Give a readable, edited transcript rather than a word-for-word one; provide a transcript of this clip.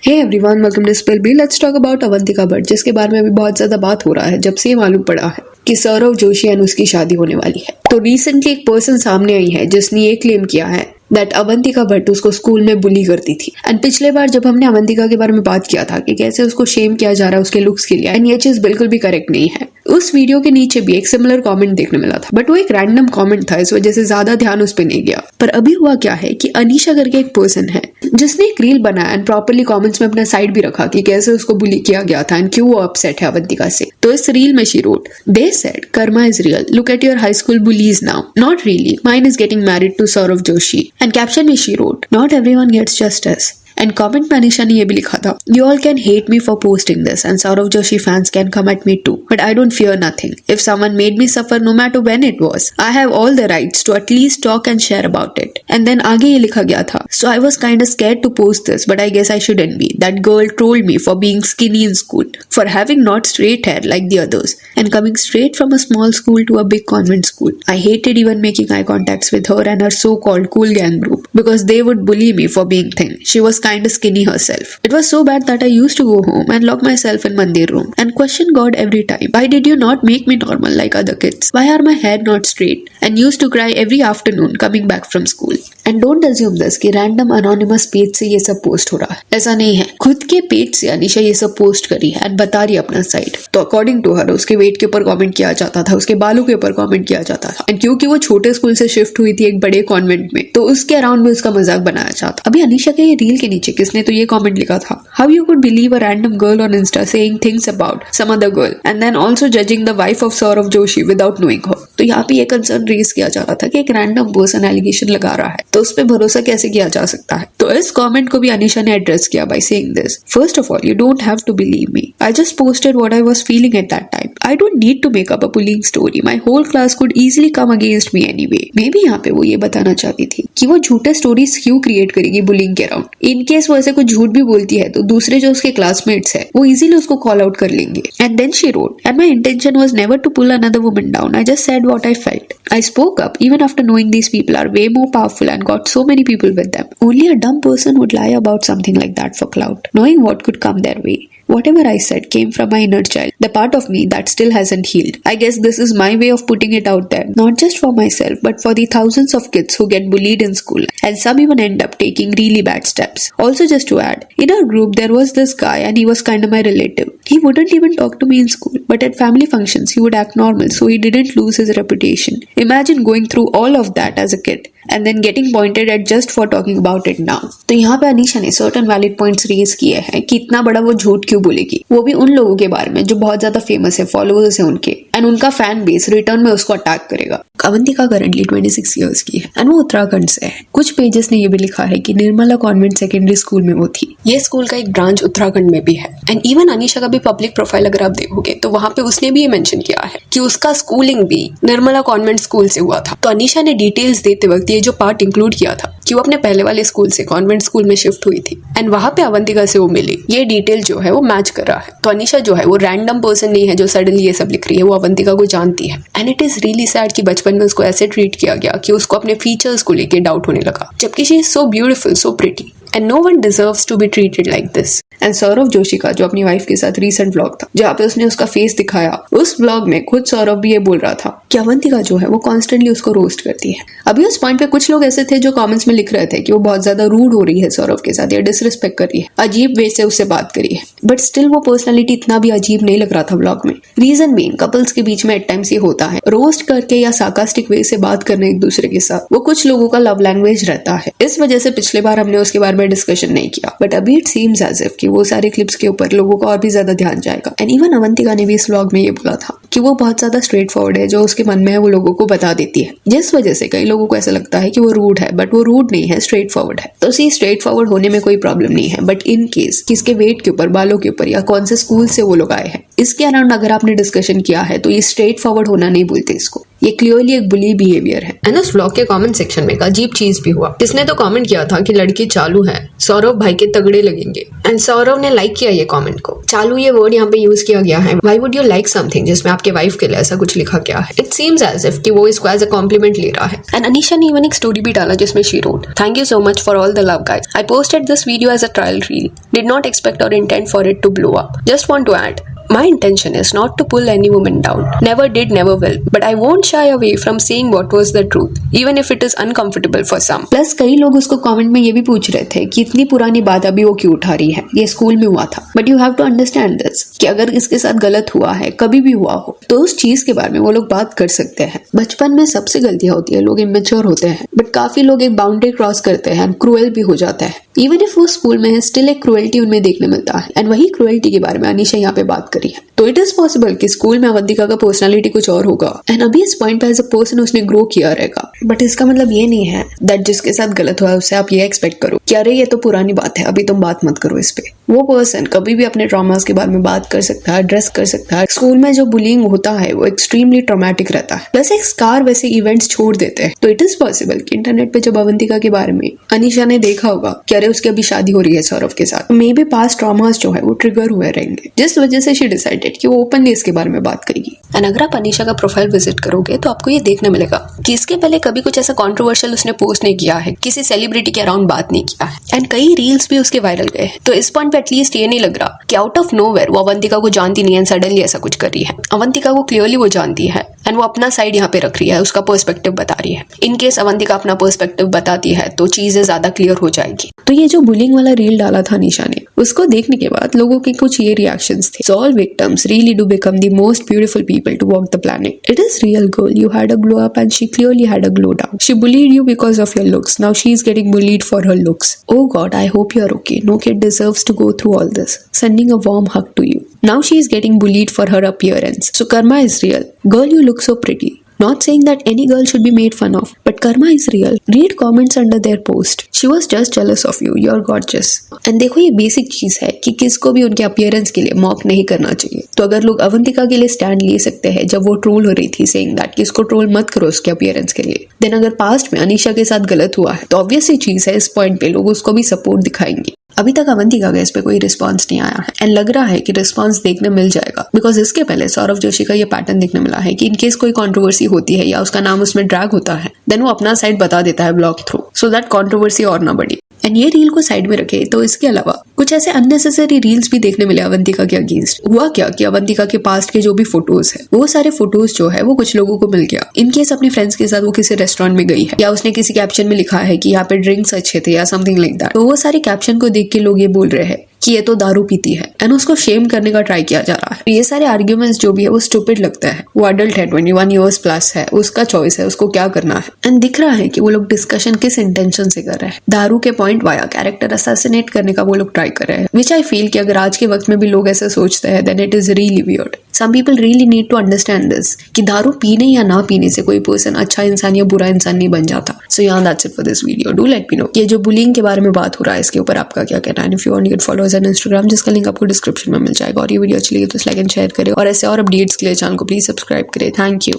Hey everyone, welcome to spill bee. Let's talk about Avantika Bhatt, जिसके बारे में अभी बहुत ज्यादा बात हो रहा है जब से ये मालूम पड़ा है कि सौरव जोशी एंड उसकी शादी होने वाली है। तो रिसेंटली एक पर्सन सामने आई है जिसने ये क्लेम किया है दैट अवंतिका भट्ट उसको स्कूल में बुली करती थी। एंड पिछले बार जब हमने अवंतिका के बारे में बात किया था कि कैसे उसको शेम किया जा रहा है उसके लुक्स के लिए, एंड ये चीज बिल्कुल भी करेक्ट नहीं है। उस वीडियो के नीचे भी एक सिमिलर कमेंट देखने मिला था, बट वो एक रैंडम कमेंट था, इस वजह से ज्यादा ध्यान उस पर नहीं गया। पर अभी हुआ क्या है कि अनीशा करके एक पर्सन है जिसने एक रील बनाया एंड प्रॉपर्ली कमेंट्स में अपना साइड भी रखा कि कैसे उसको बुली किया गया था एंड क्यों वो अपसेट है अवंतिका से। तो इस रील में she wrote, they said karma is real, look at your high school bullies now, not really, mine is getting married to Saurav Joshi. And caption में she wrote, not everyone gets justice. And comment में अनीशा ने ये भी लिखा था, you all can hate me for posting this and Saurav Joshi fans can come at me too, but I don't fear nothing. If someone made me suffer no matter when it was, I have all the rights to at least talk and share about it. And then आगे ये लिखा गया था, so I was kind of scared to post this, but I guess I shouldn't be. That girl trolled me for being skinny in school, for having not straight hair like the others and coming straight from a small school to a big convent school. I hated even making I contacts with her and her so called cool gang group because they would bully me for being thin. She was kind of skinny herself. It was so bad that I used to go home and lock myself in mandir room and question God every time. Why did you not make me normal like other kids? Why are my hair not straight? And used to cry every afternoon coming back from school. And don't assume this कि random anonymous page से ये सब post हो रहा है, ऐसा नहीं है। खुद के पेज से अनीशा ये सब पोस्ट करी है एंड बता रही है अपना साइड। तो अकॉर्डिंग टू हर उसके वेट के ऊपर कमेंट किया जाता था, उसके बालों के ऊपर कमेंट किया जाता था, एंड क्योंकि वो छोटे स्कूल से शिफ्ट हुई थी एक बड़े कॉन्वेंट में, तो उसके अराउंड भी उसका मजाक बनाया जाता। अभी अनीशा के ये रील के नीचे किसने तो ये कमेंट लिखा था, how you could believe a random girl on Insta saying things about some other girl and then also judging the wife of Saurav Joshi without knowing her. तो यहाँ पे ये कंसर्न रेज किया जा रहा था कि एक रैंडम पर्सन एलिगेशन लगा रहा है तो उस पर भरोसा कैसे किया जा सकता है। तो इस कमेंट को भी अनीशा ने एड्रेस किया by saying this, first of all you don't have to believe me, I just posted what I was feeling at that time, I don't need to make up a bullying story, my whole class could easily come against me anyway. Maybe यहाँ पे वो ये बताना चाहती थी कि वो झूठे स्टोरीज क्यों क्रिएट करेगी बुलिंग के अराउंड। इन केस वो ऐसे कुछ झूठ भी बोलती है तो दूसरे जो उसके क्लासमेट्स है वो इजीली उसको कॉल आउट कर लेंगे। And then she wrote, and my intention was never to pull another woman down, I just said what I felt, I spoke up even after knowing these people are way more powerful and got so many people with them. Only a dumb person would lie about something like that for clout, knowing what could come their way. Whatever I said came from my inner child, the part of me that still hasn't healed. I guess this is my way of putting it out there, not just for myself, but for the thousands of kids who get bullied in school, and some even end up taking really bad steps. Also, just to add, in our group there was this guy and he was kind of my relative. He wouldn't even talk to me in school, but at family functions he would act normal so he didn't lose his reputation. Imagine going through all of that as a kid and then getting pointed at just for talking about it now. तो यहाँ पे अनीशा ने certain valid points raise किए हैं कि इतना बड़ा वो झूठ क्यों बोलेगी, वो भी उन लोगों के बारे में जो बहुत ज्यादा फेमस है, फॉलोअर्स है उनके, एंड उनका फैन बेस रिटर्न में उसको अटैक करेगा। अवंतिका करंटली 26 इयर्स की है एंड वो उत्तराखंड से है। कुछ पेजेस ने ये भी लिखा है कि निर्मला कॉन्वेंट सेकेंडरी स्कूल में वो थी। ये स्कूल का एक ब्रांच उत्तराखंड में भी है। एंड इवन अनीशा का भी पब्लिक प्रोफाइल अगर आप देखोगे तो वहां पे उसने भी ये मेंशन किया है कि उसका स्कूलिंग भी निर्मला कॉन्वेंट स्कूल से हुआ था। तो अनीशा ने डिटेल्स देते वक्त ये जो पार्ट इंक्लूड किया था कि वो अपने पहले वाले स्कूल से कॉन्वेंट स्कूल में शिफ्ट हुई थी एंड वहां पे अवंतिका से वो मिली, ये डिटेल जो है वो मैच कर रहा है। तो अनीशा जो है वो रैंडम पर्सन नहीं है जो सडनली ये सब लिख रही है, वो अवंतिका को जानती है। And it is really sad कि बचपन में उसको ऐसे ट्रीट किया गया कि उसको अपने फीचर्स को लेके डाउट होने लगा, जबकि she is so beautiful, so pretty and no one deserves to be treated like this. And Saurav Joshi का जो अपनी वाइफ के साथ रीसेंट व्लॉग था जहाँ पे उसने उसका फेस दिखाया, उस व्लॉग में खुद सौरव भी ये बोल रहा था कि अवंतिका जो है वो कॉन्स्टेंटली उसको रोस्ट करती है। अभी उस पॉइंट पे कुछ लोग ऐसे थे जो कमेंट्स में लिख रहे थे कि वो बहुत ज्यादा रूड हो रही है सौरव के साथ या डिसरिस्पेक्ट कर रही है, अजीब वे से उससे बात करी है, बट स्टिल वो पर्सनैलिटी इतना भी अजीब नहीं लग रहा था व्लॉग में। रीजन बीइंग कपल्स के बीच में एट टाइम्स ये होता है, रोस्ट करके या सार्कास्टिक वे से बात करने एक दूसरे के साथ, वो कुछ लोगों का लव लैंग्वेज रहता है। इस वजह से पिछले बार हमने उसके बारे में डिस्कशन नहीं किया, बट अभी इट सीम्स एज इफ कि वो सारे क्लिप्स के ऊपर लोगों का और भी ज्यादा ध्यान जाएगा। एंड इवन अवंतिका ने भी इस व्लॉग में ये बोला था कि वो बहुत ज्यादा स्ट्रेट फॉरवर्ड है, जो उसके मन में है वो लोगों को बता देती है, जिस वजह से कई लोगों को ऐसा लगता है कि वो रूड है, बट वो रूड नहीं है, स्ट्रेट फॉरवर्ड है। तो सी स्ट्रेट फॉरवर्ड होने में कोई प्रॉब्लम नहीं है, बट इन केस किसके वेट के ऊपर, बालों के ऊपर या कौन से स्कूल से वो लोग आए हैं, इसके अराउंड अगर आपने डिस्कशन किया है तो ये स्ट्रेट फॉरवर्ड होना नहीं बोलते इसको, ये क्लियरली एक बुली बिहेवियर है। एंड उस व्लॉग के कमेंट सेक्शन में एक अजीब चीज भी हुआ। जिसने तो कमेंट किया था कि लड़की चालू है, सौरव भाई के तगड़े लगेंगे, एंड सौरव ने लाइक किया ये कमेंट को। चालू ये वर्ड यहाँ पे यूज किया गया है। Why would you like something, जिसमें आपके वाइफ के लिए ऐसा कुछ लिखा गया है। इट सीम्स एज इफ कि वो इसको एज अ कॉम्प्लीमेंट ले रहा है। एंड अनीशा ने इवन एक स्टोरी भी डाला जिसमें she wrote, thank you so much for all the love guys, I posted this video as a trial reel, did not expect और intent for it to blow up, just want to add my intention is not to pull any woman down, never did, never will, but I won't shy away from saying what was the truth, even if it is uncomfortable for some. Plus कई लोग उसको comment में ये भी पूछ रहे थे कि इतनी पुरानी बात अभी वो क्यों उठा रही है, ये स्कूल में हुआ था। But you have to understand this कि अगर इसके साथ गलत हुआ है, कभी भी हुआ हो, तो उस चीज के बारे में वो लोग बात कर सकते हैं। बचपन में सबसे गलतियां होती है, लोग इमेच्योर होते हैं, बट काफी लोग एक बाउंड्री क्रॉस करते हैं, क्रूएल भी हो जाता है। इवन इफ वो स्कूल में है, स्टिल एक क्रूएल्टी उनमें देखने मिलता है। एंड वही क्रूएल्टी के बारे में अनीशा यहाँ पे बात करी है। तो इट इज पॉसिबल कि स्कूल में अवंतिका का पर्सनालिटी कुछ और होगा एंड अभी इस पॉइंट पे एज अ पर्सन उसने ग्रो किया रहेगा। बट इसका मतलब ये नहीं है दैट जिसके साथ गलत हुआ है उससे आप ये एक्सपेक्ट करो कि अरे ये तो पुरानी बात है, अभी तुम बात मत करो इस पे। वो पर्सन कभी भी अपने ट्रॉमास के बारे में बात कर सकता है, एड्रेस कर सकता है। स्कूल में जो बुलिंग होता है वो एक्सट्रीमली ट्रॉमेटिक रहता है, प्लस एक स्कार वैसे इवेंट्स छोड़ देते हैं। तो इट इज पॉसिबल कि इंटरनेट पे जब अवंतिका के बारे में अनीशा ने देखा होगा कि अरे उसकी अभी शादी हो रही है सौरभ के साथ, मे बी पास्ट ट्रॉमास जो है वो ट्रिगर हुए रहेंगे, जिस वजह से शी डिसाइडेड कि वो ओपनली इसके बारे में बात करेगी। एंड अगर आप अनीशा का प्रोफाइल विजिट करोगे तो आपको ये देखने मिलेगा कि इसके पहले कभी कुछ ऐसा कंट्रोवर्शियल उसने पोस्ट नहीं किया है, किसी सेलिब्रिटी के अराउंड बात नहीं किया है, एंड कई रील्स भी उसके वायरल गए। तो इस पॉइंट पे एटलीस्ट ये नहीं लग रहा कि आउट ऑफ नोवेयर वो अवंतिका को जानती नहीं है, सडनली ऐसा कुछ कर रही है। अवंतिका को क्लियरली वो जानती है एंड वो अपना साइड यहाँ पे रख रही है, उसका पर्सपेक्टिव बता रही है। इन केस अवंतिका अपना पर्सपेक्टिव बताती है तो चीजें ज्यादा क्लियर हो जाएगी। तो ये जो बुलिंग वाला रील डाला था अनीशा ने, उसको देखने के बाद लोगों के कुछ ये रिएक्शंस थे। All victims really do become the most beautiful people to walk the planet. It is real, girl. You had a glow up and she clearly had a glow down. She bullied you because of your looks. Now she is getting bullied for her looks. Oh God, I hope you are okay. No kid deserves to go through all this. Sending a warm hug to you. Now she is getting bullied for her appearance. So karma is real. Girl, you look so pretty. Not saying that any girl should be made fun of, but karma is real. Read comments under their post. She was just jealous of you. You're gorgeous. And देखो ये basic चीज है कि किसको भी उनके appearance के लिए मॉक नहीं करना चाहिए। तो अगर लोग अवंतिका के लिए स्टैंड ले सकते हैं जब वो ट्रोल हो रही थी सेइंग दैट कि इसको ट्रोल मत करो उसके अपीयरेंस के लिए, देन अगर पास्ट में अनीशा के साथ गलत हुआ है तो ऑब्वियस ही चीज है, इस पॉइंट पे लोग उसको भी सपोर्ट दिखाएंगे। अभी तक अवंतिका का इस पे कोई रिस्पांस नहीं आया है एंड लग रहा है कि रिस्पांस देखने मिल जाएगा, बिकॉज इसके पहले सौरभ जोशी का ये पैटर्न देखने मिला है कि इनकेस कोई कंट्रोवर्सी होती है या उसका नाम उसमें ड्रैग होता है, देन वो अपना साइड बता देता है blog through, so that controversy और ना बढ़ी। एंड ये रील को साइड में रखे तो इसके अलावा कुछ ऐसे अननेसेसरी रील्स भी देखने मिले अवंतिका के अगेंस्ट। हुआ क्या कि अवंतिका के पास्ट के जो भी फोटोज है वो सारे फोटोज जो है वो कुछ लोगों को मिल गया। इनकेस अपने फ्रेंड्स के साथ वो किसी रेस्टोरेंट में गई है या उसने किसी कैप्शन में लिखा है कि यहाँ पे ड्रिंक्स अच्छे थे या समथिंग लाइक दैट, तो वो सारे कैप्शन को देख के लोग ये बोल रहे हैं कि ये तो दारू पीती है एंड उसको शेम करने का ट्राई किया जा रहा है। ये सारे आर्ग्यूमेंट्स जो भी है वो स्टूपिड लगता है। वो अडल्ट है, 21 ईयर्स प्लस है, उसका चॉइस है उसको क्या करना है। एंड दिख रहा है कि वो लोग डिस्कशन किस इंटेंशन से कर रहे हैं। दारू के पॉइंट वाया कैरेक्टर असैसिनेट करने का वो लोग ट्राई कर रहे हैं, विच आई फील कि अगर आज के वक्त में भी लोग ऐसा सोचते हैं then it is really weird. Some people really need to understand this कि दारू पीने या ना पीने से कोई पर्सन अच्छा इंसान या बुरा इंसान नहीं बन जाता। सो या that's it for this video. Do let me know ये जो बुलिंग के बारे में बात हो रहा है इसके ऊपर आपका क्या कहना है। If you want to get followers on Instagram, जिसका लिंक आपको डिस्क्रिप्शन में मिल जाएगा। और ये वीडियो अच्छी लगी तो लाइक एंड शेयर करें और ऐसे और अपडेट्स के लिए चैनल को प्लीज सब्सक्राइब करें। Thank you.